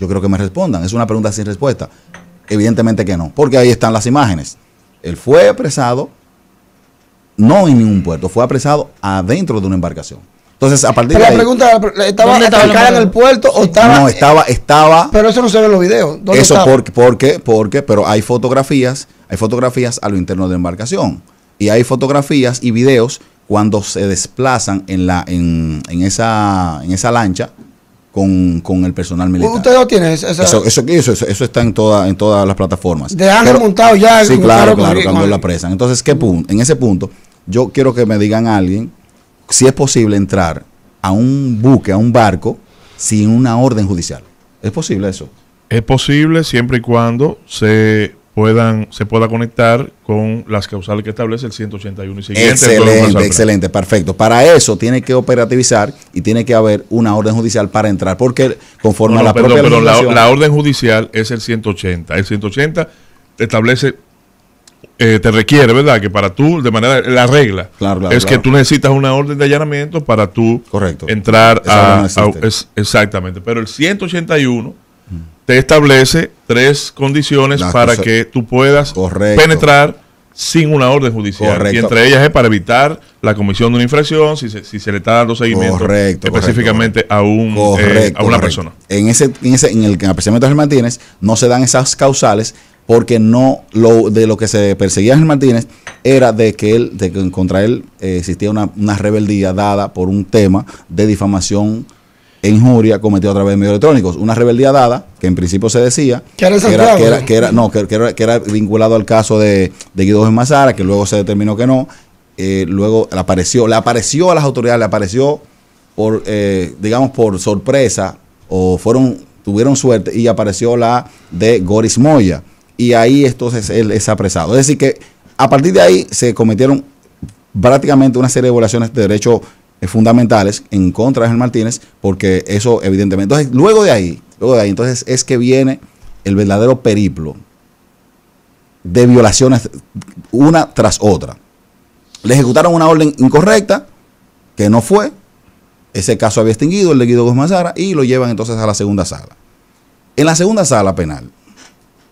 Yo creo que me respondan. Es una pregunta sin respuesta. Evidentemente que no, porque ahí están las imágenes. Él fue apresado, no en ningún puerto, fue apresado adentro de una embarcación. Entonces, a partir pero de ahí... la pregunta, ¿estaba atrancada en el puerto o estaba...? No, estaba... Pero eso no se ve en los videos. ¿Dónde eso estaba? porque, pero hay fotografías a lo interno de la embarcación. Y hay fotografías y videos cuando se desplazan en esa lancha con el personal militar. ¿Usted lo tiene? Eso está en todas las plataformas. De Ángel montado ya. Sí, claro, cuando la apresan. Entonces, en ese punto, yo quiero que me digan a alguien si es posible entrar a un buque, a un barco, sin una orden judicial. ¿Es posible eso? Es posible siempre y cuando se pueda conectar con las causales que establece el 181 y siguiente. Excelente, perfecto. Para eso tiene que operativizar y tiene que haber una orden judicial para entrar, porque conforme a la propia legislación... la orden judicial es el 180. El 180 te establece, te requiere, ¿verdad? Que para tú, de manera, la regla que tú necesitas una orden de allanamiento para tú entrar exactamente. Pero el 181 te establece 3 condiciones para que tú puedas penetrar sin una orden judicial. Y entre ellas es para evitar la comisión de una infracción, si se le está dando seguimiento específicamente a una persona. En el apresamiento de Ángel Martínez no se dan esas causales, porque de lo que se perseguía a Ángel Martínez era de que contra él existía una rebeldía dada por un tema de difamación e injuria cometido a través de medios electrónicos. Una rebeldía dada, que en principio se decía que era vinculado al caso de Guido Gómez Mazara, que luego se determinó que no. Luego le apareció a las autoridades, le apareció por sorpresa, o tuvieron suerte, y apareció la de Goris Moya. Y ahí entonces él es apresado. Es decir que a partir de ahí se cometieron prácticamente una serie de violaciones de derechos fundamentales en contra de Ángel Martínez, porque eso evidentemente... Entonces, luego de ahí, entonces es que viene el verdadero periplo de violaciones una tras otra. Le ejecutaron una orden incorrecta, que no fue. Ese caso había extinguido, el de Guido Gómez Mazara, y lo llevan entonces a la segunda sala. En la segunda sala penal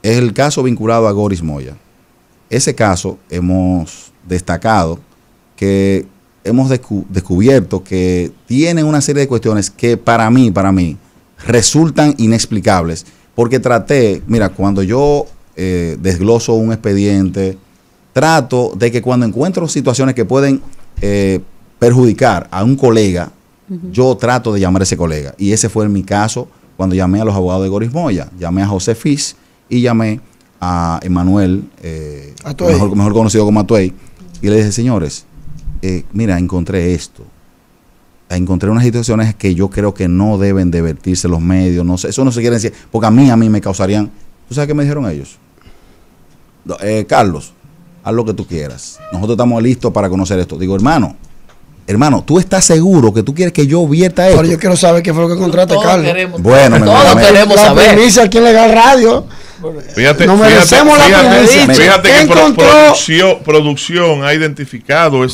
es el caso vinculado a Goris Moya. Ese caso hemos destacado que hemos descubierto que tiene una serie de cuestiones que para mí resultan inexplicables, porque cuando yo desgloso un expediente, trato de que cuando encuentro situaciones que pueden perjudicar a un colega, yo trato de llamar a ese colega, y ese fue mi caso cuando llamé a los abogados de Goris Moya. Llamé a José Fis y llamé a Emanuel, mejor conocido como Atuey, y le dije: señores, mira, encontré esto. Encontré unas situaciones que yo creo que no deben de vertirse los medios. No sé, eso no se quiere decir, porque a mí me causarían... ¿Tú sabes qué me dijeron ellos? Carlos, haz lo que tú quieras. Nosotros estamos listos para conocer esto. Digo, hermano, ¿tú estás seguro que tú quieres que yo vierta esto? Pero yo quiero saber qué fue lo que encontraste, Carlos. Todos queremos saber. La premisa aquí en Legal Radio. Fíjate que producción ha identificado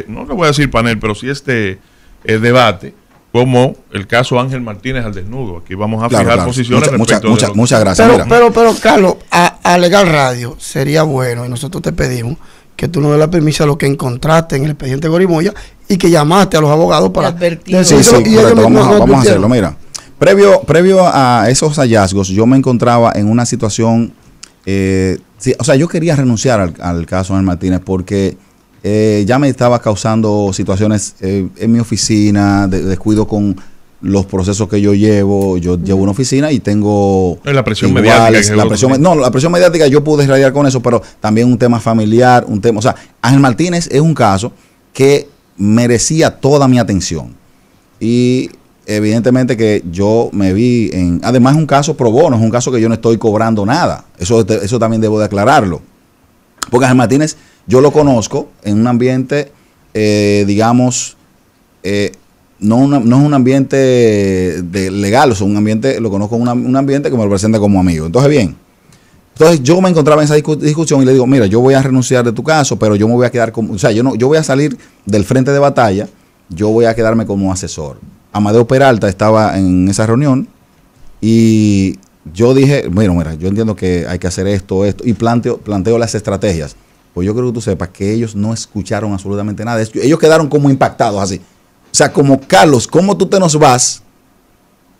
no le voy a decir panel, pero sí debate, como el caso Ángel Martínez al desnudo. Aquí vamos a fijar posiciones respecto muchas gracias. Pero Carlos, a Legal Radio sería bueno, y nosotros te pedimos que tú nos des la permiso a lo que encontraste en el expediente Goris Moya y que llamaste a los abogados para decir. Vamos a hacerlo. Mira, previo a esos hallazgos, yo me encontraba en una situación, yo quería renunciar al caso Ángel Martínez, porque ya me estaba causando situaciones en mi oficina, de descuido con los procesos que yo llevo. Yo llevo una oficina y tengo la presión mediática. La presión mediática, yo pude lidiar con eso, pero también un tema familiar, Ángel Martínez es un caso que merecía toda mi atención. Y evidentemente que yo me vi además es un caso pro bono, es un caso que yo no estoy cobrando nada. Eso también debo de aclararlo. Porque Ángel Martínez yo lo conozco en un ambiente, no es un ambiente legal, o sea, lo conozco en un ambiente que me lo presenta como amigo. Entonces yo me encontraba en esa discusión y le digo: mira, yo voy a renunciar de tu caso, pero yo me voy a quedar yo voy a salir del frente de batalla, yo voy a quedarme como asesor. Amadeo Peralta estaba en esa reunión Y yo dije, mira, yo entiendo que hay que hacer esto, y planteo las estrategias. Pues yo creo que tú sepas que ellos no escucharon absolutamente nada. Ellos quedaron como impactados así. O sea, como, Carlos, ¿cómo tú te nos vas?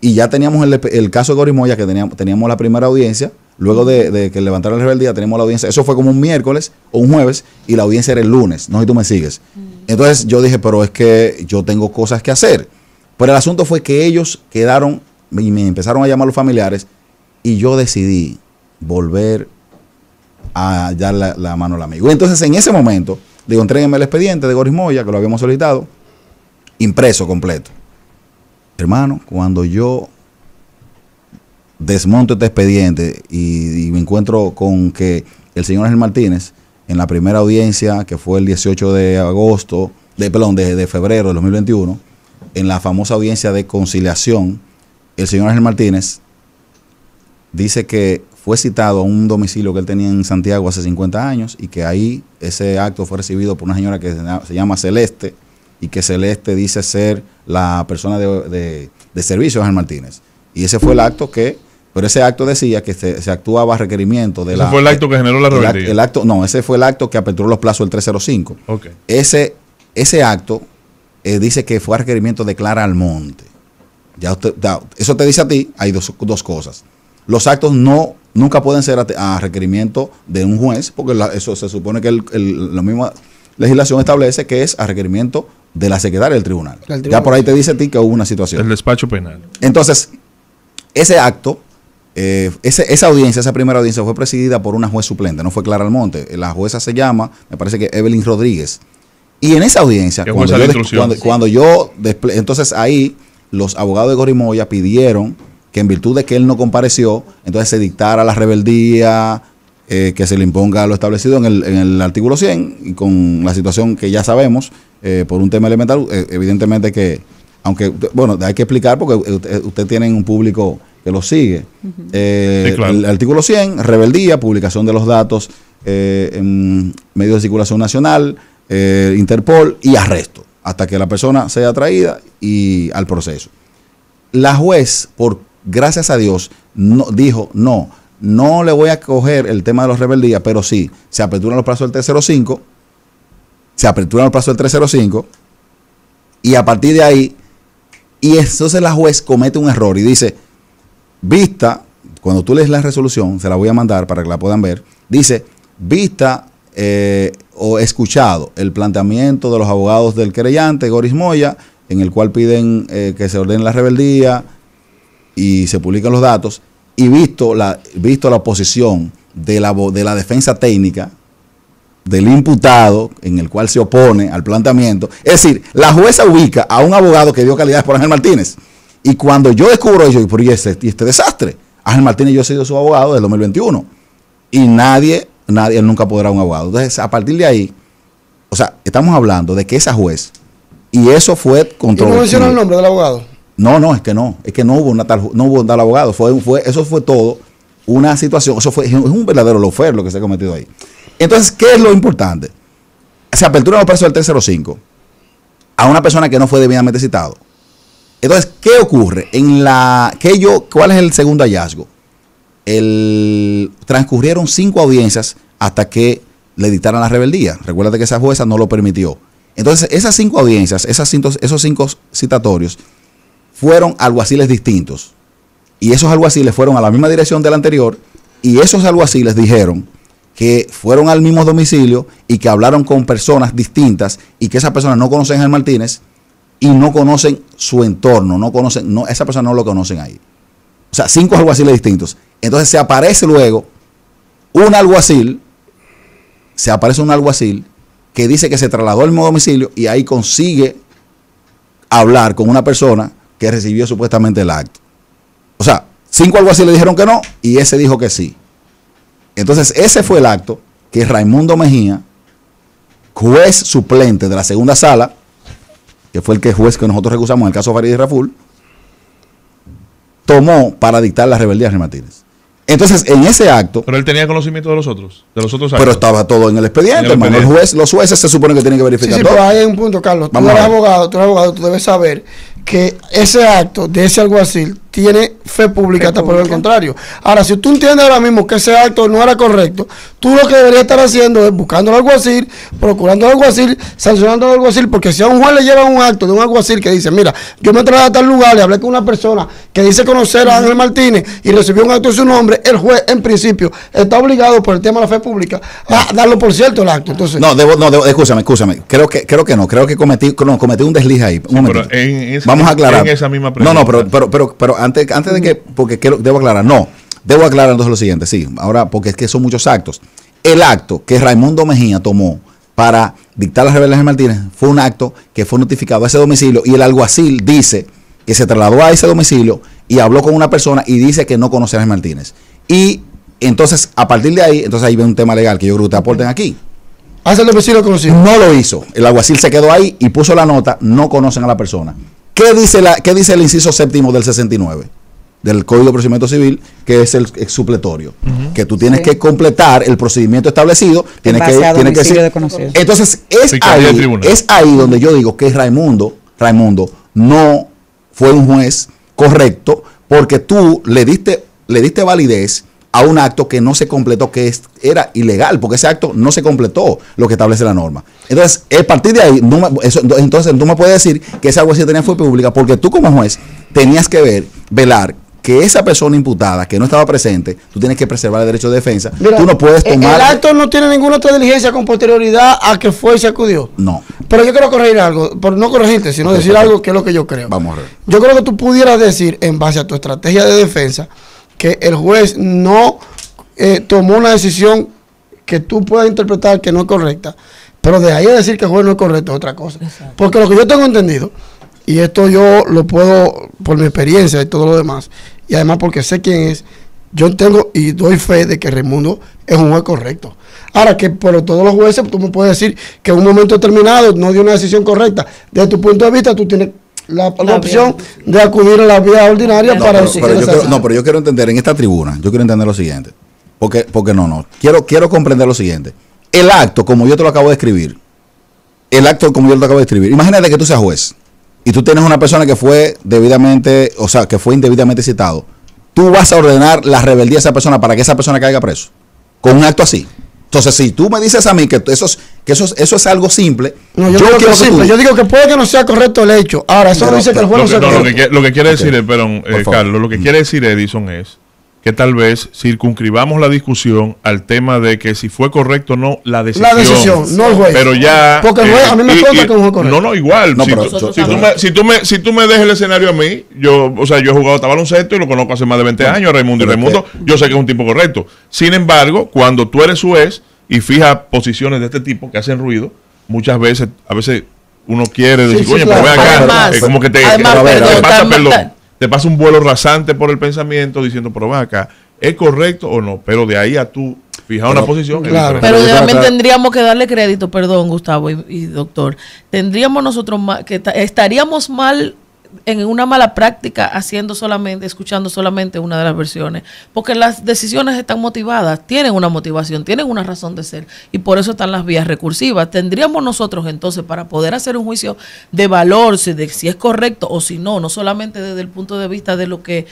Y ya teníamos el caso de Gorimoya, que teníamos la primera audiencia. Luego de que levantaron la rebeldía, teníamos la audiencia. Eso fue como un miércoles o un jueves, y la audiencia era el lunes. No sé si tú me sigues. Entonces yo dije, pero es que yo tengo cosas que hacer. Pero el asunto fue que ellos quedaron y me empezaron a llamar los familiares, y yo decidí volver a dar la mano al amigo. Entonces, en ese momento, digo, entréguenme el expediente de Gorimoya, que lo habíamos solicitado, impreso completo. Hermano, cuando yo desmonto este expediente y me encuentro con que el señor Ángel Martínez, en la primera audiencia, que fue el 18 de febrero de 2021, en la famosa audiencia de conciliación, el señor Ángel Martínez dice que fue citado a un domicilio que él tenía en Santiago hace 50 años, y que ahí ese acto fue recibido por una señora que se llama Celeste, y que Celeste dice ser la persona de servicio de Ángel Martínez. Y ese fue el acto pero ese acto decía que se actuaba a requerimiento de ¿Ese fue el acto que generó la rebeldía? Ese fue el acto que aperturó los plazos del 305. Okay. Ese acto dice que fue a requerimiento de Clara Almonte. Eso te dice a ti, hay dos cosas. Los actos nunca pueden ser a requerimiento de un juez, porque eso se supone que la misma legislación establece que es a requerimiento de la secretaria del tribunal. Ya por ahí te dice a ti que hubo una situación. El despacho penal. Entonces, ese acto, esa primera audiencia fue presidida por una juez suplente, no fue Clara Almonte. La jueza se llama, me parece que Evelyn Rodríguez. Y en esa audiencia, entonces ahí los abogados de Gorimoya pidieron que, en virtud de que él no compareció, entonces se dictara la rebeldía, que se le imponga lo establecido en el artículo 100, y con la situación que ya sabemos, por un tema elemental, evidentemente que, aunque, bueno, hay que explicar porque usted tiene un público que lo sigue. Sí, claro. El artículo 100, rebeldía, publicación de los datos en medios de circulación nacional, Interpol, y arresto, hasta que la persona sea traída y al proceso. La juez, gracias a Dios, dijo, no le voy a coger el tema de los rebeldías, pero sí, se aperturan los plazos del 305, y a partir de ahí, y entonces la juez comete un error y dice, cuando tú lees la resolución, se la voy a mandar para que la puedan ver, dice, o escuchado el planteamiento de los abogados del querellante, Gorimoya, en el cual piden que se ordene la rebeldía y se publican los datos, y visto la oposición de la defensa técnica del imputado, en el cual se opone al planteamiento. Es decir, la jueza ubica a un abogado que dio calidades por Ángel Martínez. Y cuando yo descubro eso, ¿y este desastre? Ángel Martínez, yo he sido su abogado desde el 2021. Y nadie, él nunca podrá un abogado. Entonces, a partir de ahí, o sea, estamos hablando de que esa juez, y eso fue controvertido. ¿Y no menciona el nombre del abogado? No, es que no hubo tal abogado. Eso fue todo una situación, es un verdadero lawfare lo que se ha cometido ahí. Entonces, ¿qué es lo importante? Se apertura los plazos del 305 a una persona que no fue debidamente citado. Entonces, ¿qué ocurre? ¿Cuál es el segundo hallazgo? Transcurrieron 5 audiencias hasta que le dictaran la rebeldía. Recuérdate que esa jueza no lo permitió. Entonces, esas 5 audiencias, esos 5 citatorios, fueron alguaciles distintos. Y esos alguaciles fueron a la misma dirección del anterior, y esos alguaciles dijeron que fueron al mismo domicilio y que hablaron con personas distintas, y que esas personas no conocen a Ángel Martínez y no conocen su entorno, esa persona no lo conocen ahí. O sea, 5 alguaciles distintos. Entonces se aparece luego un alguacil que dice que se trasladó al mismo domicilio, y ahí consigue hablar con una persona que recibió supuestamente el acto. O sea, 5 alguaciles dijeron que no, y ese dijo que sí. Entonces, ese fue el acto que Raimundo Mejía, juez suplente de la segunda sala, que fue el juez que nosotros recusamos en el caso Farideh Raful, tomó para dictar la rebeldía de Ángel Martínez. Entonces, en ese acto... Pero él tenía conocimiento de los otros actos. Pero estaba todo en el expediente, hermano. Los jueces se supone que tienen que verificar todo. Pero hay un punto, Carlos. Tú eres abogado, tú debes saber que ese acto de ese alguacil tiene fe pública hasta por el contrario. Ahora, si tú entiendes ahora mismo que ese acto no era correcto, tú lo que deberías estar haciendo es buscando al alguacil, procurando al alguacil, sancionando al alguacil, porque si a un juez le lleva un acto de un alguacil que dice, mira, yo me traje a tal lugar y hablé con una persona que dice conocer a Ángel Martínez y recibió un acto en su nombre, el juez en principio está obligado por el tema de la fe pública a darlo por cierto el acto. Entonces, escúchame, creo que no, creo que cometí un desliz ahí. Vamos a aclarar. En esa misma pregunta. Pero antes de que, porque debo aclarar entonces lo siguiente, sí, ahora, porque es que son muchos actos. El acto que Raimundo Mejía tomó para dictar la rebelión de Martínez fue un acto que fue notificado a ese domicilio y el alguacil dice que se trasladó a ese domicilio y habló con una persona y dice que no conoce a Ángel Martínez. Y entonces, a partir de ahí, entonces ahí viene un tema legal que yo creo que ustedes aporten aquí. ¿Hace el domicilio conocido? No lo hizo. El alguacil se quedó ahí y puso la nota, no conocen a la persona. ¿Qué dice el inciso séptimo del 69? Del Código de Procedimiento Civil, que es el supletorio, que tú tienes que completar el procedimiento establecido, tienes que decir. Entonces, es ahí donde yo digo que Raimundo no fue un juez correcto, porque tú le diste validez a un acto que no se completó, era ilegal, porque ese acto no se completó lo que establece la norma. Entonces, a partir de ahí, entonces tú me puedes decir que esa algo así tenía fe pública, porque tú como juez tenías que velar que esa persona imputada que no estaba presente, tú tienes que preservar el derecho de defensa. Mira, tú no puedes tomar... El acto no tiene ninguna otra diligencia con posterioridad a que fue y se acudió. No. Pero yo quiero corregir algo, por no corregirte, sino decir algo que es lo que yo creo. Vamos a ver. Yo creo que tú pudieras decir, en base a tu estrategia de defensa, que el juez no tomó una decisión que tú puedas interpretar que no es correcta, pero de ahí a decir que el juez no es correcto es otra cosa. Exacto. Porque lo que yo tengo entendido, y esto yo lo puedo, por mi experiencia y todo lo demás, y además porque sé quién es, yo tengo y doy fe de que Raimundo es un juez correcto. Ahora que por todos los jueces, tú me puedes decir que en un momento determinado no dio una decisión correcta. Desde tu punto de vista, tú tienes la opción de acudir a la vía ordinaria para... Pero yo quiero entender en esta tribuna, yo quiero entender lo siguiente. Porque quiero comprender lo siguiente. El acto, como yo te lo acabo de escribir, imagínate que tú seas juez y tú tienes una persona que fue indebidamente citado. Tú vas a ordenar la rebeldía de esa persona para que esa persona caiga preso con un acto así. Entonces, si tú me dices a mí que eso es algo simple, no, yo digo que puede que no sea correcto el hecho. Ahora, eso no dice que el juez no sea correcto. Lo que quiere decir, Carlos, lo que quiere decir Edison es que tal vez circunscribamos la discusión al tema de que si fue correcto o no la decisión. La decisión, no el juez. Pero ya... Porque el juez, a mí me cuenta que es un juez correcto. No, igual. No, si tú me dejas el escenario a mí, yo he jugado hasta baloncesto y lo conozco hace más de 20 años a Raimundo. Y Raimundo, yo sé que es un tipo correcto. Sin embargo, cuando tú eres juez y fijas posiciones de este tipo que hacen ruido, muchas veces, uno quiere decir, oye, pero ve acá, como que te pasa un vuelo rasante por el pensamiento diciendo, pero ven acá, ¿es correcto o no? Pero de ahí a tú fijar una posición. Claro. Pero también tendríamos que darle crédito, perdón, Gustavo y doctor, tendríamos nosotros estaríamos mal en una mala práctica escuchando solamente una de las versiones, porque las decisiones están motivadas, tienen una motivación, tienen una razón de ser, y por eso están las vías recursivas. Tendríamos nosotros entonces, para poder hacer un juicio de valor, de si es correcto o si no solamente desde el punto de vista de lo que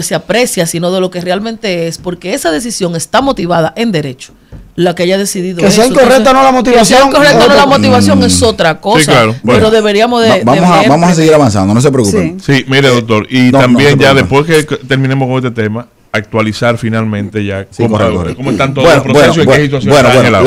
se aprecia, sino de lo que realmente es, porque esa decisión está motivada en derecho. La que haya decidido que sea incorrecta no la motivación. Que sea incorrecta no la motivación es otra cosa. Sí, claro. Bueno, pero deberíamos vamos a seguir avanzando, no se preocupen. Sí, mire, doctor, y también después que terminemos con este tema, actualizar finalmente ya cómo están todos los procesos y qué situación está en el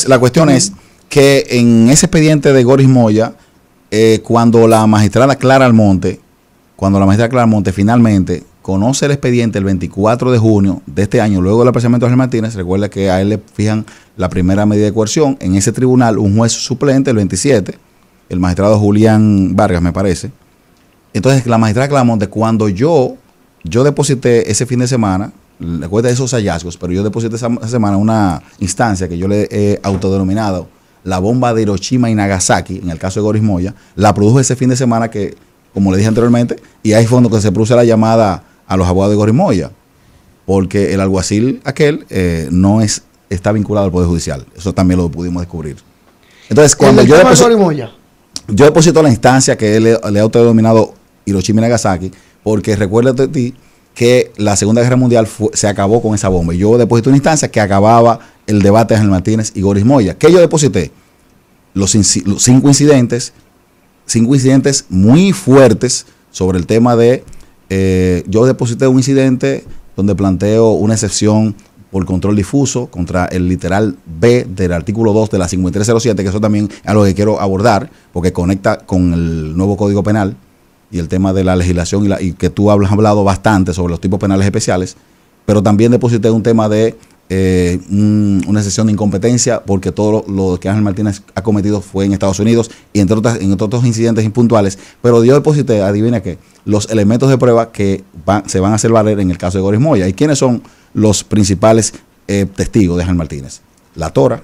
la cuestión es que en ese expediente de Goris Moya, cuando la magistrada Clara Almonte finalmente conoce el expediente el 24 de junio de este año, luego del apresamiento de Ángel Martínez, recuerda que a él le fijan la primera medida de coerción. En ese tribunal, un juez suplente, el 27, el magistrado Julián Vargas, me parece. Entonces, la magistrada Claramonte, cuando yo deposité ese fin de semana, recuerda esos hallazgos, pero yo deposité esa semana una instancia que yo le he autodenominado la bomba de Hiroshima y Nagasaki, en el caso de Goris Moya, la produjo ese fin de semana que, como le dije anteriormente, y ahí fue cuando se produce la llamada a los abogados de Goris Moya, porque el alguacil aquel está vinculado al Poder Judicial. Eso también lo pudimos descubrir. Entonces, cuando yo deposito la instancia que él le ha autodenominado Hiroshima y Nagasaki, porque recuérdate ti que la Segunda Guerra Mundial se acabó con esa bomba. Y yo deposité una instancia que acababa el debate de Ángel Martínez y Goris Moya. ¿Qué yo deposité? Los 5 incidentes muy fuertes sobre el tema de... yo deposité un incidente donde planteo una excepción por control difuso contra el literal B del artículo 2 de la 5307, que eso también es algo que quiero abordar, porque conecta con el nuevo Código Penal y el tema de la legislación y que tú has hablado bastante sobre los tipos penales especiales, pero también deposité un tema de una excepción de incompetencia, porque todo lo que Ángel Martínez ha cometido fue en Estados Unidos y entre otros incidentes impuntuales, pero yo deposité, adivina qué, los elementos de prueba que se van a hacer valer en el caso de Goris Moya. ¿Y quiénes son los principales testigos de Ángel Martínez? La Tora,